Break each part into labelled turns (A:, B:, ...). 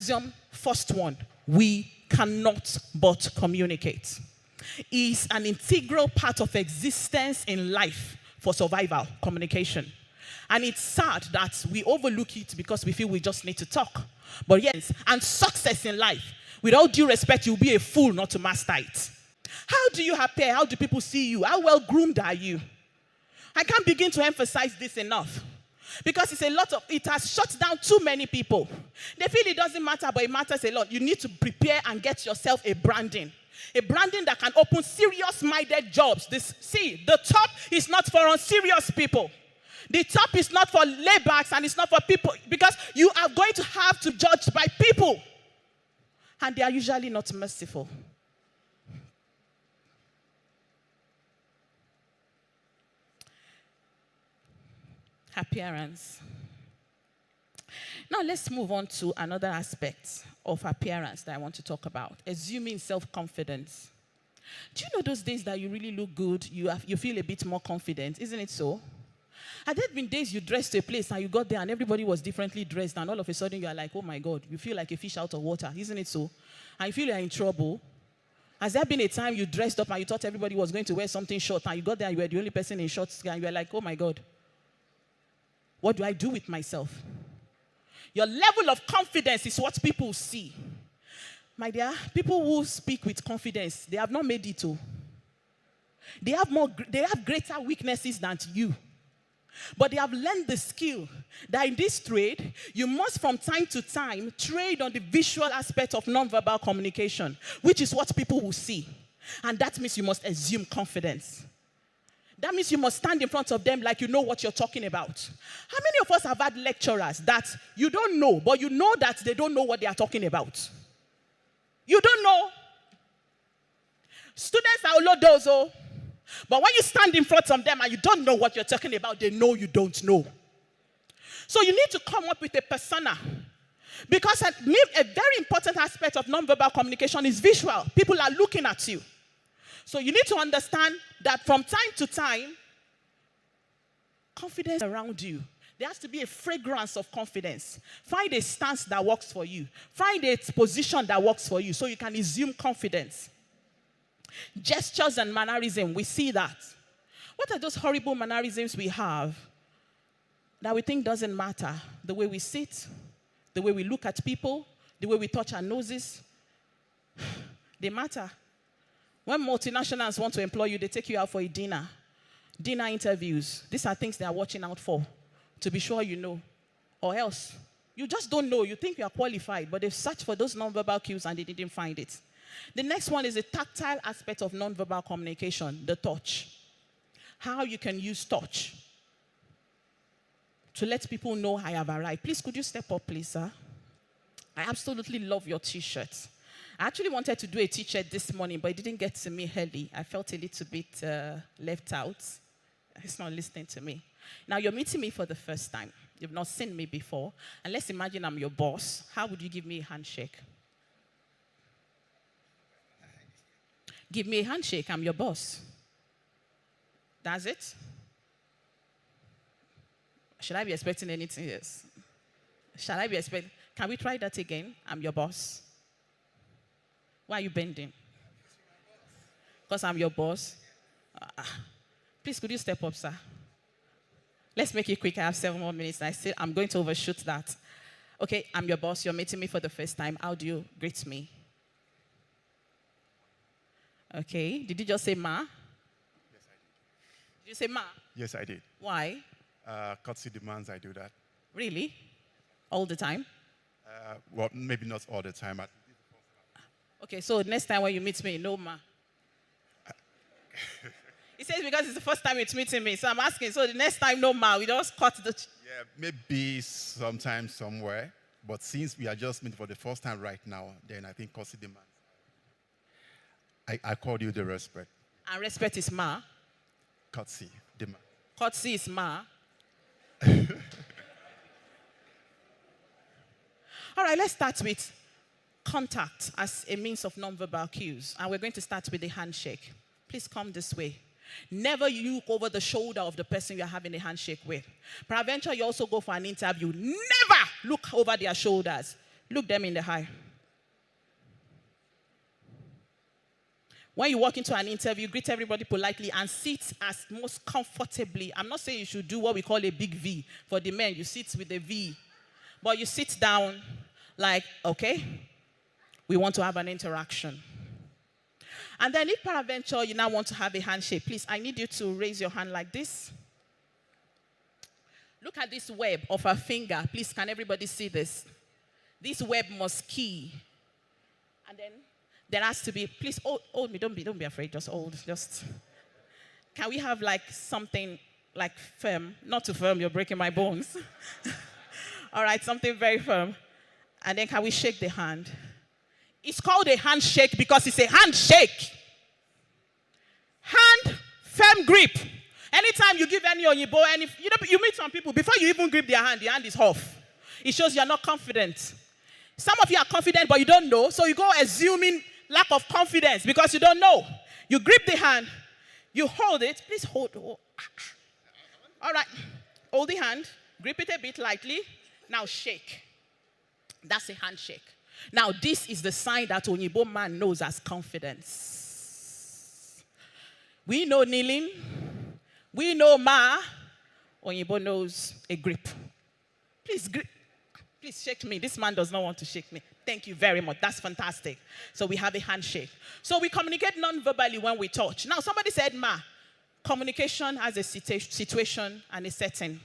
A: axiom, first one, we cannot but communicate. Is an integral part of existence in life for survival, communication. And it's sad that we overlook it because we feel we just need to talk. But yes, and success in life, with all due respect, you'll be a fool not to master it. How do you appear? How do people see you? How well groomed are you? I can't begin to emphasize this enough. Because it has shut down too many people. They feel it doesn't matter, but it matters a lot. You need to prepare and get yourself a branding. A branding that can open serious-minded jobs. The top is not for unserious people. The top is not for laybacks, and it's not for people, because you are going to have to judge by people. And they are usually not merciful. Appearance. Now let's move on to another aspect of appearance that I want to talk about. Assuming self-confidence. Do you know those days that you really look good, you feel a bit more confident? Isn't it so? Had there been days you dressed to a place and you got there and everybody was differently dressed, and all of a sudden you are like, oh my God, you feel like a fish out of water, isn't it so? And you feel you're in trouble. Has there been a time you dressed up and you thought everybody was going to wear something short, and you got there and you were the only person in shorts, and you were like, oh my God, what do I do with myself? Your level of confidence is what people see. My dear, people who speak with confidence, they have not made it to. They have greater weaknesses than you. But they have learned the skill that in this trade, you must from time to time trade on the visual aspect of nonverbal communication, which is what people will see. And that means you must assume confidence. That means you must stand in front of them like you know what you're talking about. How many of us have had lecturers that you don't know, but you know that they don't know what they are talking about? You don't know. Students are olodozo. But when you stand in front of them and you don't know what you're talking about, they know you don't know. So you need to come up with a persona. Because a very important aspect of nonverbal communication is visual. People are looking at you. So you need to understand that from time to time, confidence around you. There has to be a fragrance of confidence. Find a stance that works for you. Find a position that works for you so you can assume confidence. Gestures and mannerism, we see that. What are those horrible mannerisms we have that we think doesn't matter? The way we sit, the way we look at people, the way we touch our noses, they matter. When multinationals want to employ you, they take you out for a dinner interviews. These are things they are watching out for, to be sure you know. Or else, you just don't know. You think you are qualified, but they've searched for those nonverbal cues and they didn't find it. The next one is a tactile aspect of nonverbal communication, the touch. How you can use touch to let people know I have arrived. Please, could you step up, please, sir? I absolutely love your t-shirt. I actually wanted to do a t-shirt this morning, but it didn't get to me early. I felt a little bit left out. It's not listening to me. Now, you're meeting me for the first time. You've not seen me before. And let's imagine I'm your boss. How would you give me a handshake? Give me a handshake. I'm your boss. That's it? Should I be expecting anything else? Shall I be expecting? Can we try that again? I'm your boss. Why are you bending? Because I'm your boss. Please, could you step up, sir? Let's make it quick. I have 7 more minutes. I'm going to overshoot that. Okay, I'm your boss. You're meeting me for the first time. How do you greet me? Okay. Did you just say ma?
B: Yes, I did.
A: Did you say ma?
B: Yes, I did.
A: Why?
B: Courtesy demands I do that.
A: Really? All the time?
B: Well, maybe not all the time.
A: Okay, so next time when you meet me, no ma. He says because it's the first time it's meeting me, so I'm asking, so the next time, no ma, we just cut the...
B: Yeah, maybe sometime, somewhere. But since we are just meeting for the first time right now, then I think courtesy demands. I called you the respect.
A: And respect is ma?
B: Courtesy demand.
A: Courtesy is ma? All right, let's start with contact as a means of nonverbal cues. And we're going to start with the handshake. Please come this way. Never look over the shoulder of the person you're having a handshake with. Peradventure, you also go for an interview. Never look over their shoulders. Look them in the eye. When you walk into an interview, greet everybody politely and sit as most comfortably. I'm not saying you should do what we call a big V. For the men, you sit with a V. But you sit down like, okay, we want to have an interaction. And then if peradventure you now want to have a handshake, please, I need you to raise your hand like this. Look at this web of her finger. Please, can everybody see this? This web must key. And then there has to be, please, hold me. Don't be afraid. Just hold. Just. Can we have like something like firm? Not too firm. You're breaking my bones. All right, something very firm. And then can we shake the hand? It's called a handshake because it's a handshake. Hand, firm grip. Anytime you give any Oyibo, you meet some people, before you even grip their hand, the hand is off. It shows you're not confident. Some of you are confident, but you don't know, so you go assuming lack of confidence because you don't know. You grip the hand, you hold it. Please hold. All right. Hold the hand, grip it a bit lightly. Now shake. That's a handshake. Now, this is the sign that Oyibo man knows as confidence. We know kneeling. We know ma. Oyibo knows a grip. Please grip. Please shake me. This man does not want to shake me. Thank you very much. That's fantastic. So we have a handshake. So we communicate non-verbally when we touch. Now, somebody said, ma, communication has a situation and a setting.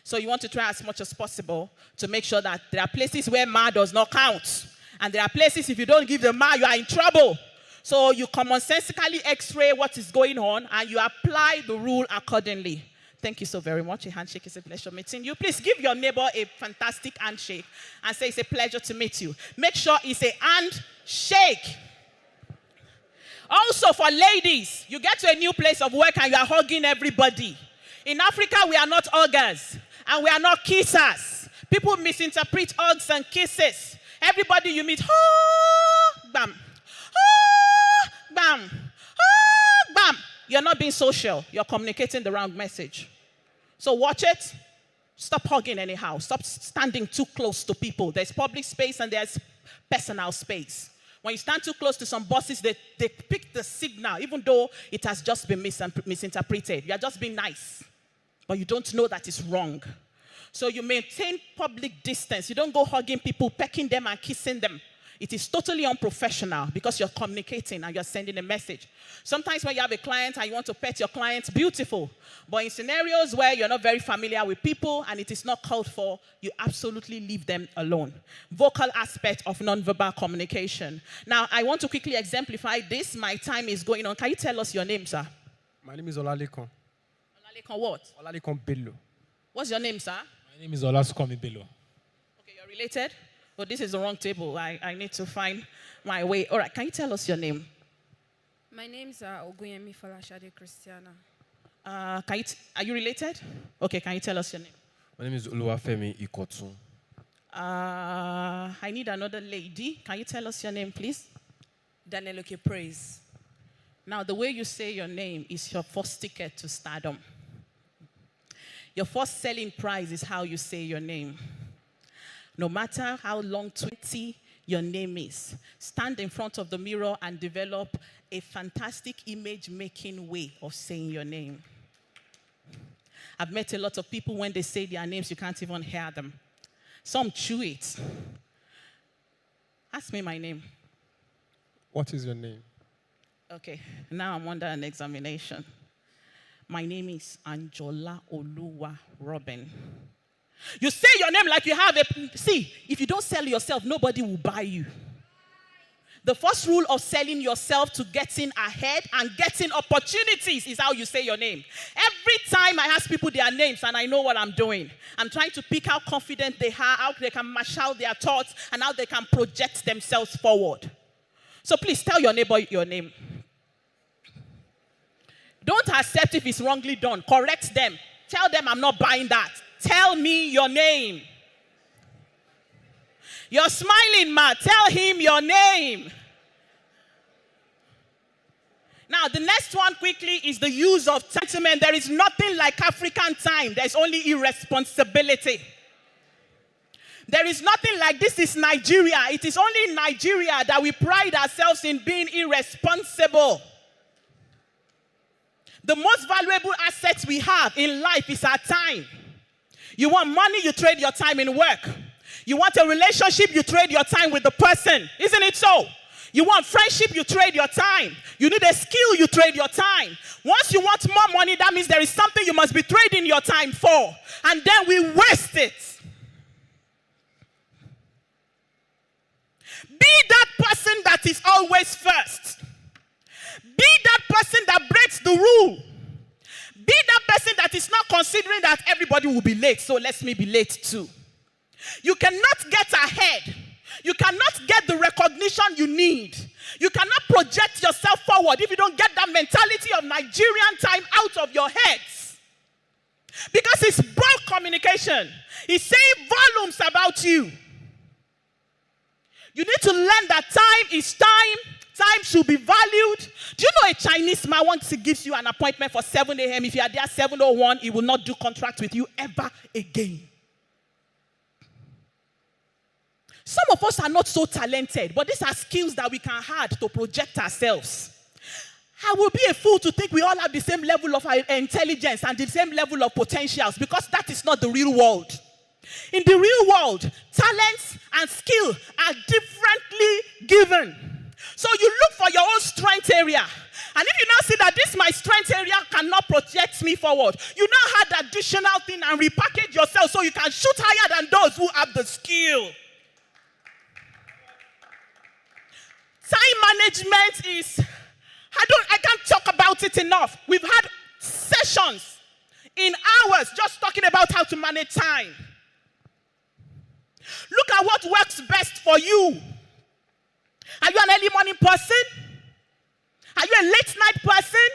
A: So you want to try as much as possible to make sure that there are places where ma does not count. And there are places, if you don't give the ma, you are in trouble. So you commonsensically x-ray what is going on and you apply the rule accordingly. Thank you so very much. A handshake is a pleasure meeting you. Please give your neighbor a fantastic handshake and say it's a pleasure to meet you. Make sure it's a handshake. Also for ladies, you get to a new place of work and you are hugging everybody. In Africa, we are not huggers. And we are not kissers. People misinterpret hugs and kisses. Everybody you meet, oh, bam, oh, bam, oh, bam. You're not being social. You're communicating the wrong message. So watch it. Stop hugging anyhow. Stop standing too close to people. There's public space and there's personal space. When you stand too close to some bosses, they pick the signal, even though it has just been misinterpreted. You're just being nice. But you don't know that it's wrong. So you maintain public distance. You don't go hugging people, pecking them and kissing them. It is totally unprofessional because you're communicating and you're sending a message. Sometimes when you have a client and you want to pet your client, beautiful. But in scenarios where you're not very familiar with people and it is not called for, you absolutely leave them alone. Vocal aspect of nonverbal communication. Now, I want to quickly exemplify this. My time is going on. Can you tell us your name, sir?
C: My name is Olalekon.
A: Olalekon what?
C: Olalekon Bello.
A: What's your name, sir?
C: My name is Olasukomi Bello.
A: Okay, you're related? Oh, this is the wrong table. I need to find my way. All right, can you tell us your name?
D: My name is Oguyemi Falashade Christiana.
A: Are you related? Okay, can you tell us your name?
E: My name is Oluwafemi Ikotu.
A: I need another lady. Can you tell us your name, please?
D: Danieloke Praise.
A: Now, the way you say your name is your first ticket to stardom. Your first selling price is how you say your name. No matter how long, 20 your name is, stand in front of the mirror and develop a fantastic image-making way of saying your name. I've met a lot of people when they say their names, you can't even hear them. Some chew it. Ask me my name.
C: What is your name?
A: Okay, now I'm under an examination. My name is Anjola Robbin. You say your name like you have a... See, if you don't sell yourself, nobody will buy you. The first rule of selling yourself to getting ahead and getting opportunities is how you say your name. Every time I ask people their names and I know what I'm doing, I'm trying to pick how confident they are, how they can marshal their thoughts, and how they can project themselves forward. So please tell your neighbor your name. Don't accept if it's wrongly done. Correct them. Tell them I'm not buying that. Tell me your name. You're smiling, ma. Tell him your name. Now, the next one quickly is the use of time. Gentlemen, there is nothing like African time. There's only irresponsibility. There is nothing like this is Nigeria. It is only in Nigeria that we pride ourselves in being irresponsible. The most valuable assets we have in life is our time. You want money, you trade your time in work. You want a relationship, you trade your time with the person. Isn't it so? You want friendship, you trade your time. You need a skill, you trade your time. Once you want more money, that means there is something you must be trading your time for. And then we waste it. Be that person that is always first. Be that person that breaks the rule. Be that person that is not considering that everybody will be late, so let me be late too. You cannot get ahead. You cannot get the recognition you need. You cannot project yourself forward if you don't get that mentality of Nigerian time out of your heads. Because it's broad communication. It's saying volumes about you. You need to learn that time is time. Time should be valued. Do you know a Chinese man once he gives you an appointment for 7 a.m., if you are there 7:01, he will not do contract with you ever again. Some of us are not so talented, but these are skills that we can add to project ourselves. I will be a fool to think we all have the same level of intelligence and the same level of potentials, because that is not the real world. In the real world, talents and skill are differently given. So you look for your own strength area. And if you now see that this my strength area cannot project me forward, you now add additional thing and repackage yourself so you can shoot higher than those who have the skill. Time management is, I can't talk about it enough. We've had sessions in hours just talking about how to manage time. Look at what works best for you. Are you an early morning person? Are you a late night person?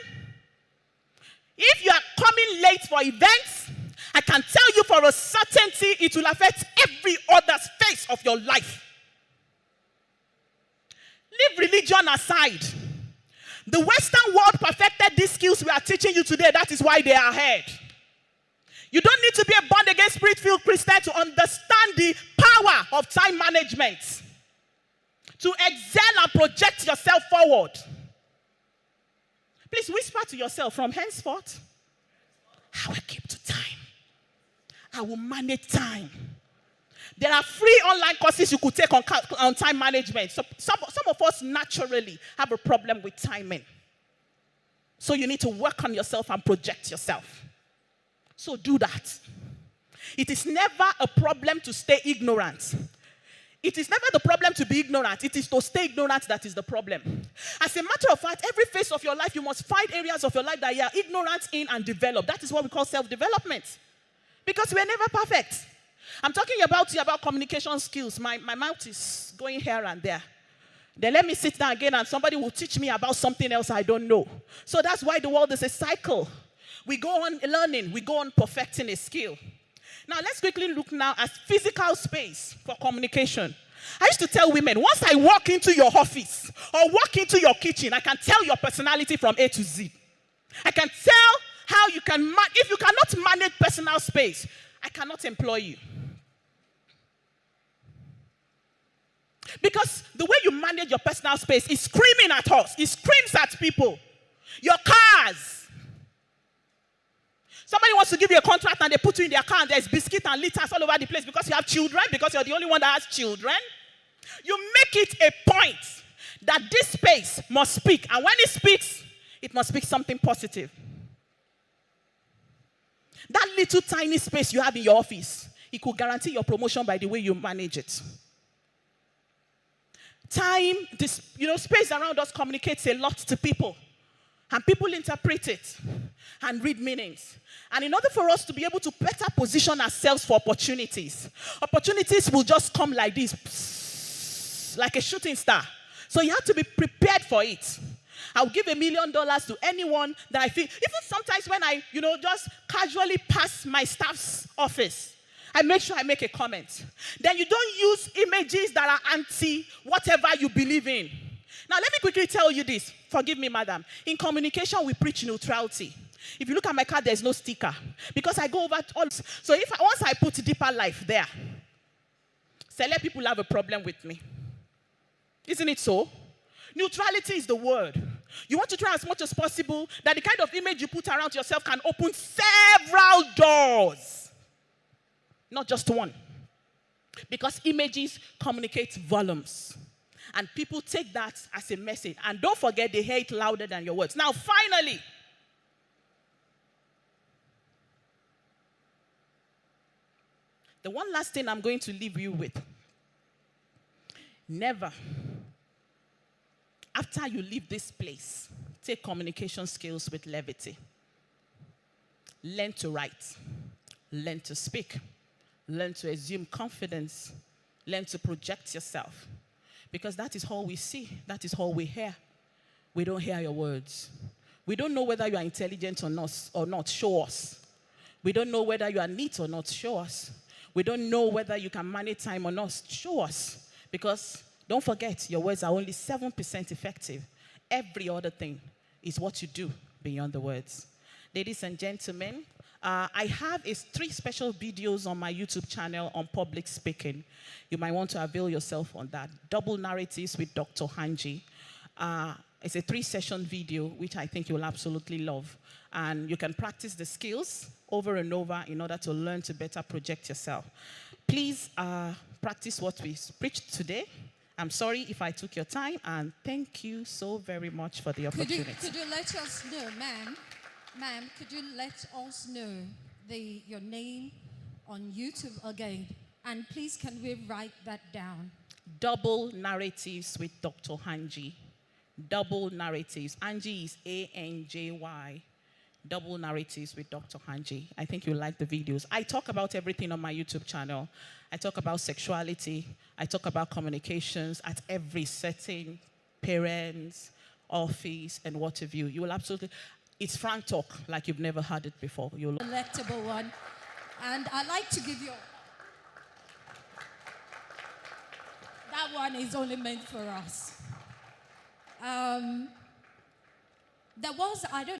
A: If you are coming late for events, I can tell you for a certainty it will affect every other phase of your life. Leave religion aside. The Western world perfected these skills we are teaching you today. That is why they are ahead. You don't need to be a born-again, spirit-filled Christian to understand the power of time management, to excel and project yourself forward. Please whisper to yourself, from henceforth, I will keep to time. I will manage time. There are free online courses you could take on time management. So some of us naturally have a problem with timing. So you need to work on yourself and project yourself. So do that. It is never a problem to stay ignorant. It is never the problem to be ignorant. It is to stay ignorant that is the problem. As a matter of fact, every phase of your life, you must find areas of your life that you are ignorant in and develop. That is what we call self-development. Because we are never perfect. I'm talking about communication skills. My mouth is going here and there. Then let me sit down again and somebody will teach me about something else I don't know. So that's why the world is a cycle. We go on learning. We go on perfecting a skill. Now let's quickly look now at physical space for communication. I used to tell women, once I walk into your office or walk into your kitchen, I can tell your personality from A to Z. I can tell how you can, if you cannot manage personal space, I cannot employ you. Because the way you manage your personal space is screaming at us. It screams at people. Your cars. Somebody wants to give you a contract and they put you in their car and there's biscuit and litters all over the place because you have children, because you're the only one that has children. You make it a point that this space must speak. And when it speaks, it must speak something positive. That little tiny space you have in your office, it could guarantee your promotion by the way you manage it. Time, space around us communicates a lot to people. And people interpret it and read meanings. And in order for us to be able to better position ourselves for opportunities will just come like this, like a shooting star. So you have to be prepared for it. I'll give $1 million to anyone that I feel, even sometimes when I, just casually pass my staff's office, I make sure I make a comment. Then you don't use images that are anti whatever you believe in. Now, let me quickly tell you this. Forgive me, madam. In communication, we preach neutrality. If you look at my card, there's no sticker. Because I go over all. So once I put deeper life there, Select people have a problem with me. Isn't it so? Neutrality is the word. You want to try as much as possible that the kind of image you put around yourself can open several doors, not just one. Because images communicate volumes. And people take that as a message. And don't forget, they hear it louder than your words. Now, finally, the one last thing I'm going to leave you with. Never, after you leave this place, take communication skills with levity. Learn to write. Learn to speak. Learn to assume confidence. Learn to project yourself. Because that is all we see. That is all we hear. We don't hear your words. We don't know whether you are intelligent or not. Show us. We don't know whether you are neat or not. Show us. We don't know whether you can manage time or not. Show us. Because don't forget, your words are only 7% effective. Every other thing is what you do beyond the words. Ladies and gentlemen, I have 3 special videos on my YouTube channel on public speaking. You might want to avail yourself on that. Double narratives with Dr. Hanji. It's a 3-session video, which I think you'll absolutely love. And you can practice the skills over and over in order to learn to better project yourself. Please practice what we preached today. I'm sorry if I took your time, and thank you so very much for the opportunity.
F: Could you let us know, ma'am? Ma'am, could you let us know your name on YouTube again? And please, can we write that down?
A: Double narratives with Dr. Hanji. Double narratives. Anji is A-N-J-Y. Double narratives with Dr. Hanji. I think you'll like the videos. I talk about everything on my YouTube channel. I talk about sexuality. I talk about communications at every setting, parents, office, and what have you. You will absolutely... It's frank talk like you've never heard it before. You'll...
F: Delectable one. And I'd like to give you... That one is only meant for us. There was, I don't